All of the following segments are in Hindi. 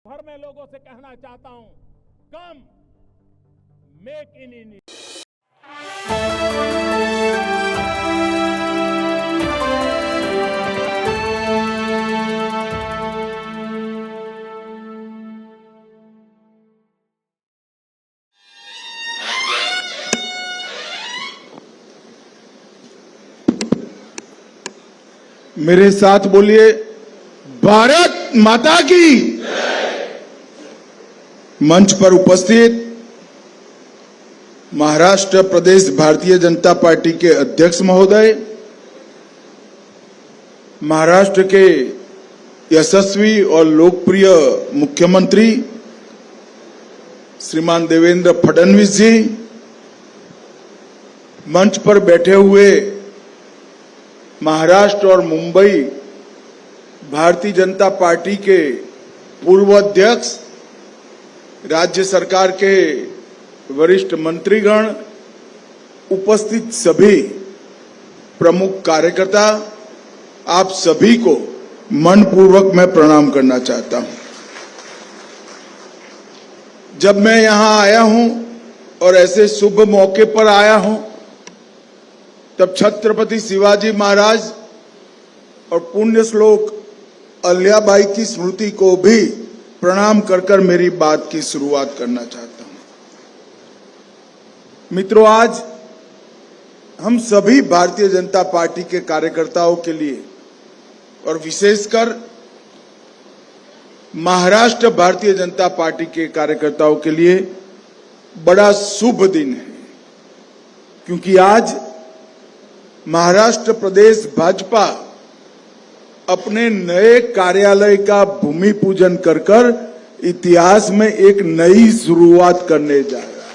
भर में लोगों से कहना चाहता हूं, कम मेक इन इंडिया। मेरे साथ बोलिए, भारत माता की। मंच पर उपस्थित महाराष्ट्र प्रदेश भारतीय जनता पार्टी के अध्यक्ष महोदय, महाराष्ट्र के यशस्वी और लोकप्रिय मुख्यमंत्री श्रीमान देवेंद्र फडणवीस जी, मंच पर बैठे हुए महाराष्ट्र और मुंबई भारतीय जनता पार्टी के पूर्व अध्यक्ष, राज्य सरकार के वरिष्ठ मंत्रीगण, उपस्थित सभी प्रमुख कार्यकर्ता, आप सभी को मनपूर्वक मैं प्रणाम करना चाहता हूं। जब मैं यहां आया हूं और ऐसे शुभ मौके पर आया हूं, तब छत्रपति शिवाजी महाराज और पुण्य श्लोक अहिल्याबाई की स्मृति को भी प्रणाम कर कर मेरी बात की शुरुआत करना चाहता हूं। मित्रों, आज हम सभी भारतीय जनता पार्टी के कार्यकर्ताओं के लिए और विशेषकर महाराष्ट्र भारतीय जनता पार्टी के कार्यकर्ताओं के लिए बड़ा शुभ दिन है, क्योंकि आज महाराष्ट्र प्रदेश भाजपा अपने नए कार्यालय का भूमि पूजन कर कर इतिहास में एक नई शुरुआत करने जा रहा है।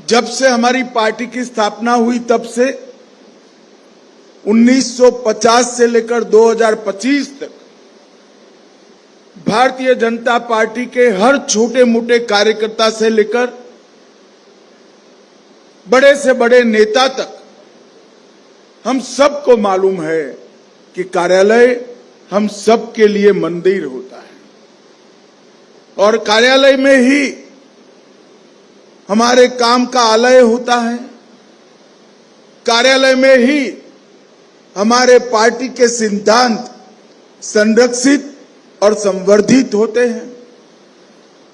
जब से हमारी पार्टी की स्थापना हुई, तब से 1950 से लेकर 2025 तक भारतीय जनता पार्टी के हर छोटे मोटे कार्यकर्ता से लेकर बड़े से बड़े नेता तक हम सबको मालूम है कि कार्यालय हम सबके लिए मंदिर होता है और कार्यालय में ही हमारे काम का आलय होता है। कार्यालय में ही हमारे पार्टी के सिद्धांत संरक्षित और संवर्धित होते हैं।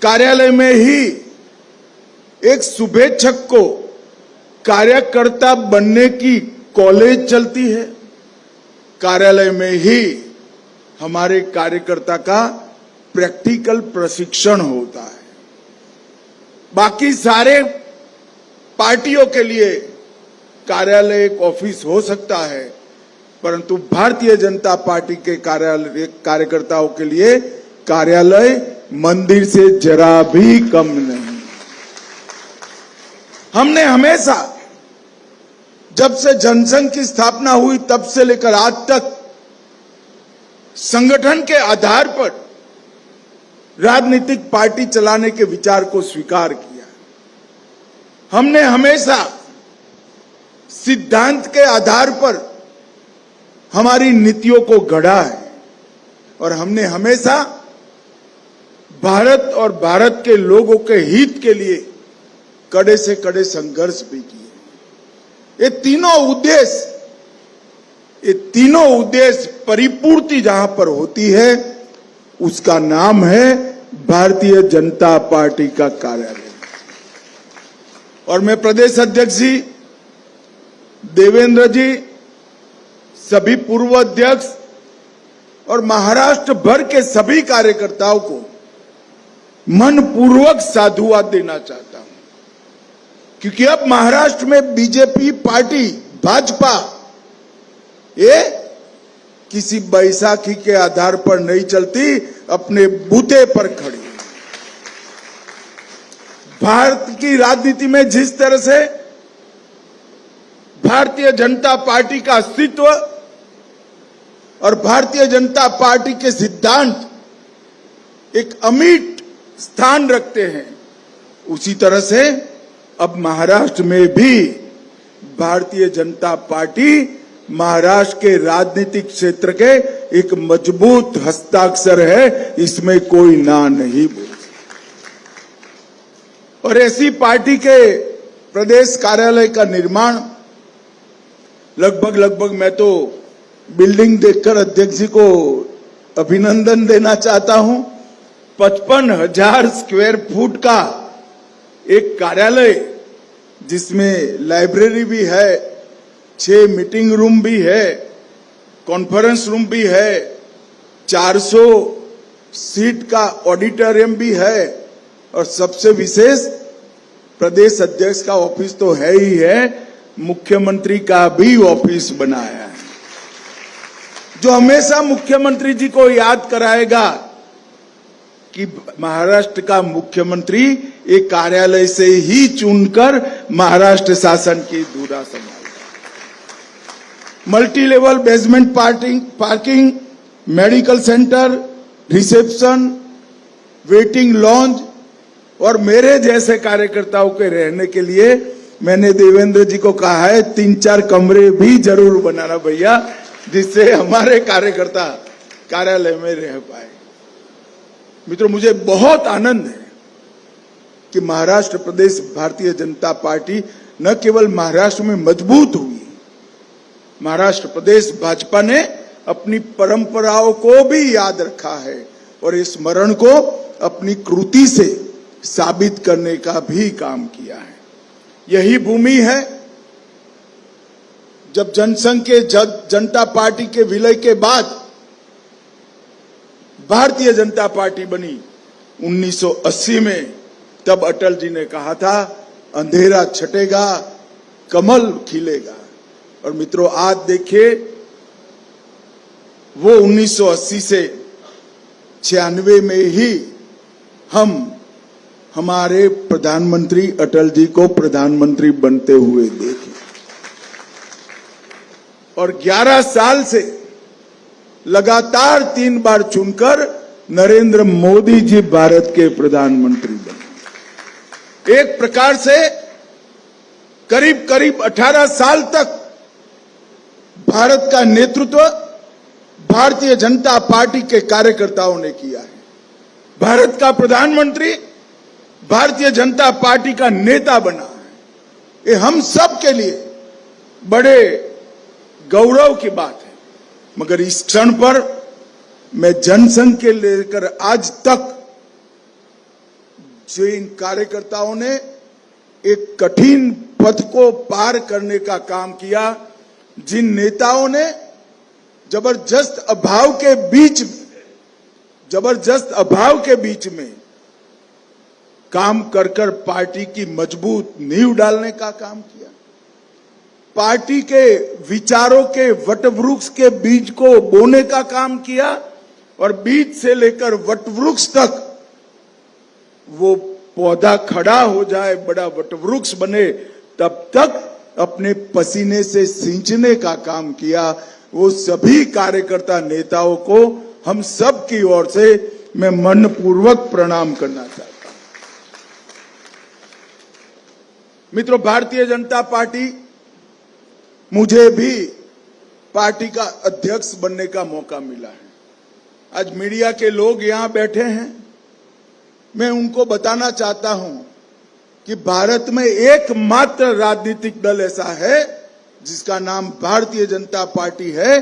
कार्यालय में ही एक शुभेच्छक को कार्यकर्ता बनने की कॉलेज चलती है। कार्यालय में ही हमारे कार्यकर्ता का प्रैक्टिकल प्रशिक्षण होता है। बाकी सारे पार्टियों के लिए कार्यालय एक ऑफिस हो सकता है, परंतु भारतीय जनता पार्टी के कार्यकर्ताओं के लिए कार्यालय मंदिर से जरा भी कम नहीं। हमने हमेशा, जब से जनसंघ की स्थापना हुई तब से लेकर आज तक, संगठन के आधार पर राजनीतिक पार्टी चलाने के विचार को स्वीकार किया। हमने हमेशा सिद्धांत के आधार पर हमारी नीतियों को गढ़ा है और हमने हमेशा भारत और भारत के लोगों के हित के लिए कड़े से कड़े संघर्ष भी किए। ये तीनों उद्देश्य परिपूर्ति जहां पर होती है, उसका नाम है भारतीय जनता पार्टी का कार्यालय। और मैं प्रदेश अध्यक्ष जी देवेंद्र जी, सभी पूर्व अध्यक्ष और महाराष्ट्र भर के सभी कार्यकर्ताओं को मनपूर्वक साधुवाद देना चाहता हूं, क्योंकि अब महाराष्ट्र में बीजेपी पार्टी, भाजपा, ये किसी बैसाखी के आधार पर नहीं चलती, अपने बूते पर खड़ी। भारत की राजनीति में जिस तरह से भारतीय जनता पार्टी का अस्तित्व और भारतीय जनता पार्टी के सिद्धांत एक अमिट स्थान रखते हैं, उसी तरह से अब महाराष्ट्र में भी भारतीय जनता पार्टी महाराष्ट्र के राजनीतिक क्षेत्र के एक मजबूत हस्ताक्षर है, इसमें कोई ना नहीं बोल। और ऐसी पार्टी के प्रदेश कार्यालय का निर्माण लगभग मैं तो बिल्डिंग देखकर अध्यक्ष जी को अभिनंदन देना चाहता हूं। 55,000 स्क्वायर फुट का एक कार्यालय जिसमें लाइब्रेरी भी है, 6 मीटिंग रूम भी है, कॉन्फ्रेंस रूम भी है, 400 सीट का ऑडिटोरियम भी है और सबसे विशेष प्रदेश अध्यक्ष का ऑफिस तो है ही है, मुख्यमंत्री का भी ऑफिस बनाया है, जो हमेशा मुख्यमंत्री जी को याद कराएगा कि महाराष्ट्र का मुख्यमंत्री एक कार्यालय से ही चुनकर महाराष्ट्र शासन की धुरा संभालेगा। Multi level basement parking, medical centre, reception, waiting lounge और मेरे जैसे कार्यकर्ताओं के रहने के लिए मैंने देवेंद्र जी को कहा है 3-4 कमरे भी जरूर बनाना भैया, जिससे हमारे कार्यकर्ता कार्यालय में रह पाए। मित्रों, मुझे बहुत आनंद है कि महाराष्ट्र प्रदेश भारतीय जनता पार्टी न केवल महाराष्ट्र में मजबूत हुई, महाराष्ट्र प्रदेश भाजपा ने अपनी परंपराओं को भी याद रखा है और इस स्मरण को अपनी कृति से साबित करने का भी काम किया है। यही भूमि है जब जनसंघ के जनता पार्टी के विलय के बाद भारतीय जनता पार्टी बनी 1980 में, तब अटल जी ने कहा था अंधेरा छटेगा, कमल खिलेगा। और मित्रों, आज देखिए वो 1980 से 96 में ही हम हमारे प्रधानमंत्री अटल जी को प्रधानमंत्री बनते हुए देखे और 11 साल से लगातार 3 बार चुनकर नरेंद्र मोदी जी भारत के प्रधानमंत्री बने। एक प्रकार से करीब 18 साल तक भारत का नेतृत्व भारतीय जनता पार्टी के कार्यकर्ताओं ने किया है। भारत का प्रधानमंत्री भारतीय जनता पार्टी का नेता बना है। ये हम सब के लिए बड़े गौरव की बात है। मगर इस क्षण पर मैं जनसंघ के लेकर आज तक जो इन कार्यकर्ताओं ने एक कठिन पथ को पार करने का काम किया, जिन नेताओं ने जबरदस्त अभाव के बीच में काम कर पार्टी की मजबूत नींव डालने का काम किया, पार्टी के विचारों के वटवृक्ष के बीज को बोने का काम किया और बीज से लेकर वटवृक्ष तक वो पौधा खड़ा हो जाए, बड़ा वटवृक्ष बने, तब तक अपने पसीने से सींचने का काम किया। वो सभी कार्यकर्ता नेताओं को हम सब की ओर से मैं मनपूर्वक प्रणाम करना चाहता हूं। मित्रों, भारतीय जनता पार्टी, मुझे भी पार्टी का अध्यक्ष बनने का मौका मिला है। आज मीडिया के लोग यहां बैठे हैं, मैं उनको बताना चाहता हूं कि भारत में एकमात्र राजनीतिक दल ऐसा है जिसका नाम भारतीय जनता पार्टी है,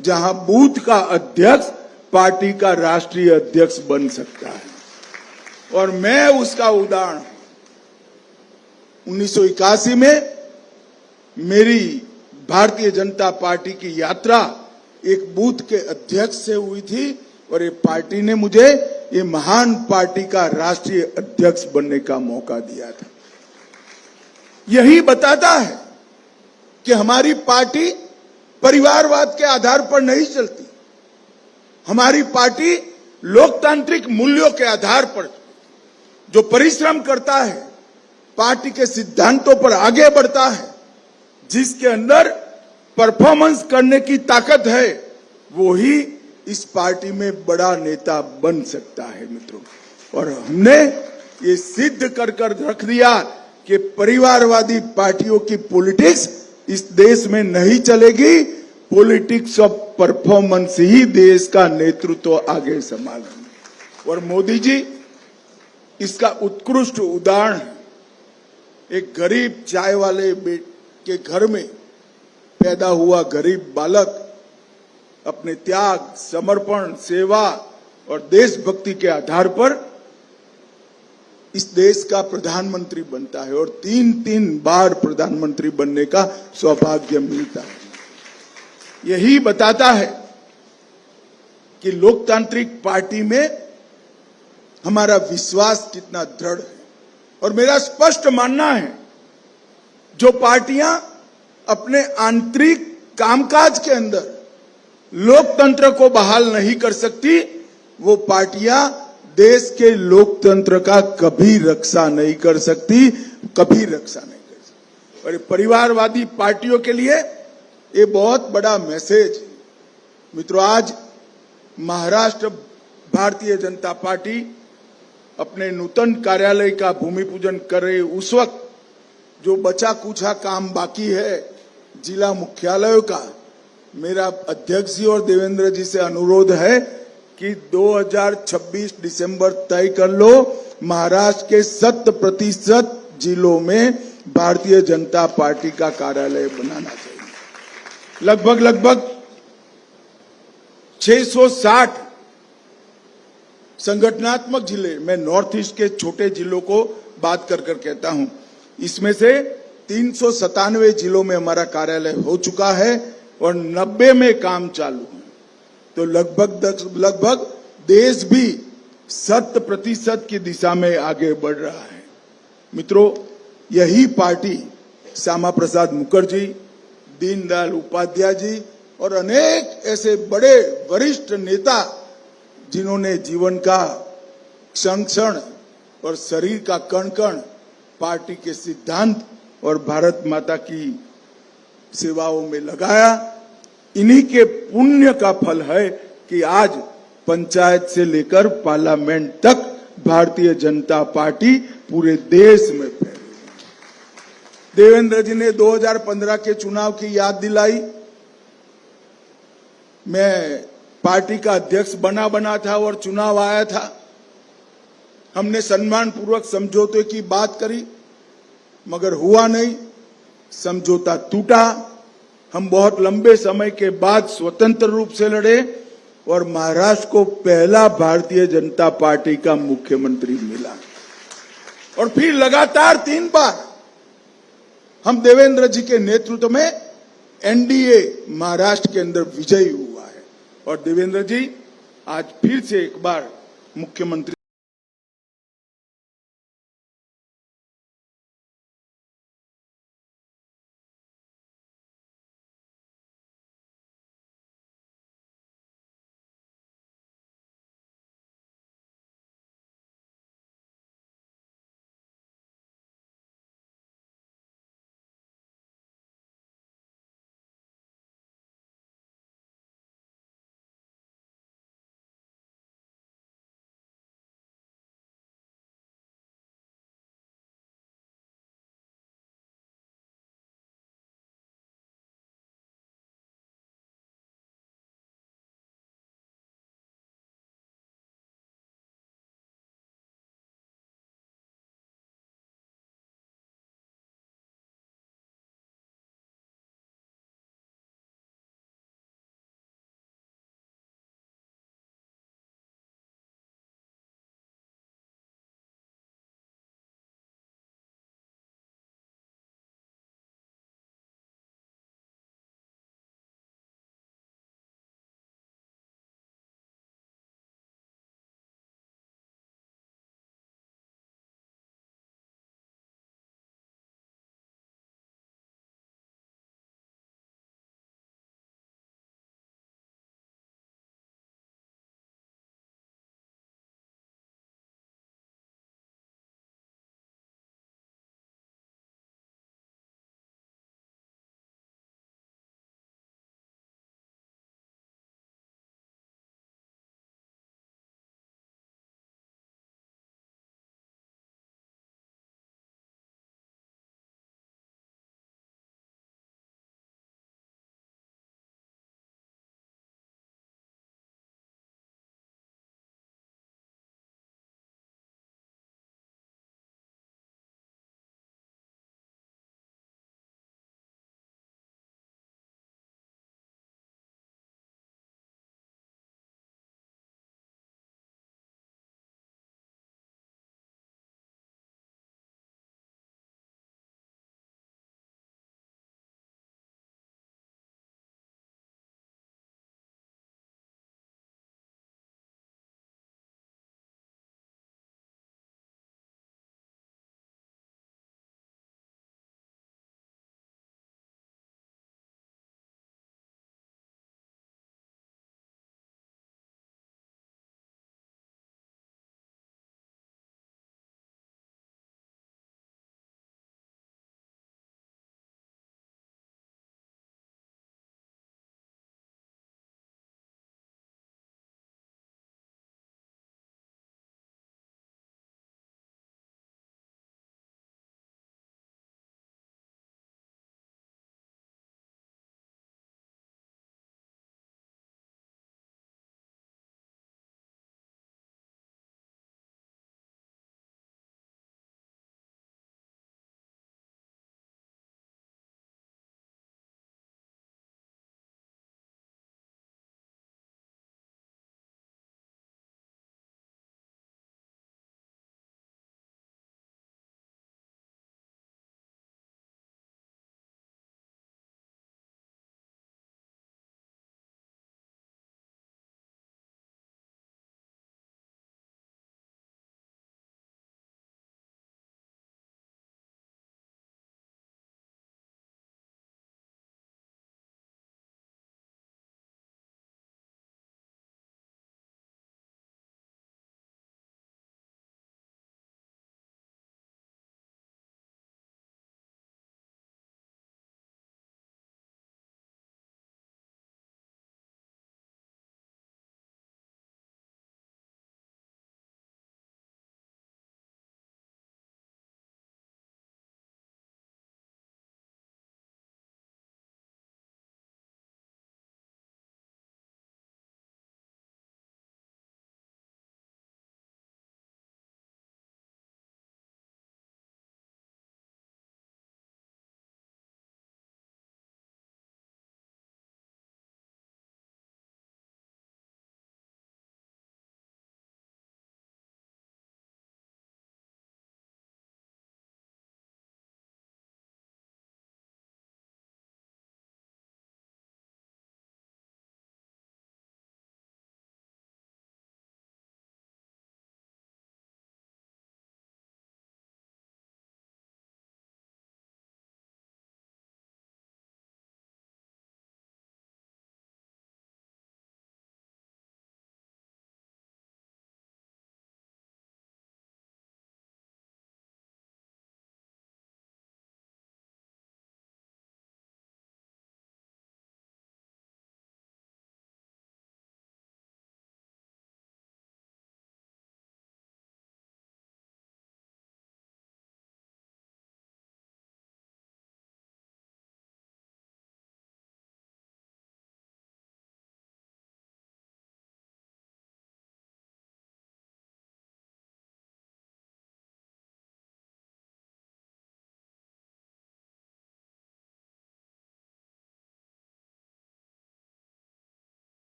जहां बूथ का अध्यक्ष पार्टी का राष्ट्रीय अध्यक्ष बन सकता है। और मैं उसका उदाहरण हूं। 1981 में मेरी भारतीय जनता पार्टी की यात्रा एक बूथ के अध्यक्ष से हुई थी और ये पार्टी ने मुझे ये महान पार्टी का राष्ट्रीय अध्यक्ष बनने का मौका दिया था। यही बताता है कि हमारी पार्टी परिवारवाद के आधार पर नहीं चलती। हमारी पार्टी लोकतांत्रिक मूल्यों के आधार पर जो परिश्रम करता है, पार्टी के सिद्धांतों पर आगे बढ़ता है, जिसके अंदर परफॉर्मेंस करने की ताकत है, वो ही इस पार्टी में बड़ा नेता बन सकता है मित्रों। और हमने ये सिद्ध कर रख दिया कि परिवारवादी पार्टियों की पॉलिटिक्स इस देश में नहीं चलेगी। पॉलिटिक्स ऑफ परफॉर्मेंस ही देश का नेतृत्व आगे संभालेंगे। और मोदी जी इसका उत्कृष्ट उदाहरण है। एक गरीब चाय वाले के घर में पैदा हुआ गरीब बालक अपने त्याग, समर्पण, सेवा और देशभक्ति के आधार पर इस देश का प्रधानमंत्री बनता है और 3 बार प्रधानमंत्री बनने का सौभाग्य मिलता है। यही बताता है कि लोकतांत्रिक पार्टी में हमारा विश्वास कितना दृढ़ है। और मेरा स्पष्ट मानना है, जो पार्टियां अपने आंतरिक कामकाज के अंदर लोकतंत्र को बहाल नहीं कर सकती, वो पार्टियां देश के लोकतंत्र का कभी रक्षा नहीं कर सकती, कभी रक्षा नहीं कर सकती। और परिवारवादी पार्टियों के लिए ये बहुत बड़ा मैसेज है। मित्रों, आज महाराष्ट्र भारतीय जनता पार्टी अपने नूतन कार्यालय का भूमि पूजन कर रही, उस वक्त जो बचा कुछा काम बाकी है जिला मुख्यालयों का, मेरा अध्यक्ष जी और देवेंद्र जी से अनुरोध है कि 2026 दिसंबर तय कर लो, महाराष्ट्र के 100% जिलों में भारतीय जनता पार्टी का कार्यालय बनाना चाहिए। लगभग 660 संगठनात्मक जिले, मैं नॉर्थ ईस्ट के छोटे जिलों को बात कर कहता हूं, इसमें से 397 जिलों में हमारा कार्यालय हो चुका है और 90 में काम चालू है। तो लगभग देश भी 100% की दिशा में आगे बढ़ रहा है। मित्रों, यही पार्टी श्यामा प्रसाद मुखर्जी, दीनदयाल उपाध्याय जी और अनेक ऐसे बड़े वरिष्ठ नेता जिन्होंने जीवन का क्षण और शरीर का कण पार्टी के सिद्धांत और भारत माता की सेवाओं में लगाया, इन्हीं के पुण्य का फल है कि आज पंचायत से लेकर पार्लियामेंट तक भारतीय जनता पार्टी पूरे देश में फैली। देवेंद्र जी ने 2015 के चुनाव की याद दिलाई। मैं पार्टी का अध्यक्ष बना था और चुनाव आया था। हमने सम्मान पूर्वक समझौते की बात करी, मगर हुआ नहीं, समझौता टूटा। हम बहुत लंबे समय के बाद स्वतंत्र रूप से लड़े और महाराष्ट्र को पहला भारतीय जनता पार्टी का मुख्यमंत्री मिला। और फिर लगातार 3 बार हम देवेंद्र जी के नेतृत्व में एनडीए महाराष्ट्र के अंदर विजयी हुआ है। और देवेंद्र जी आज फिर से एक बार मुख्यमंत्री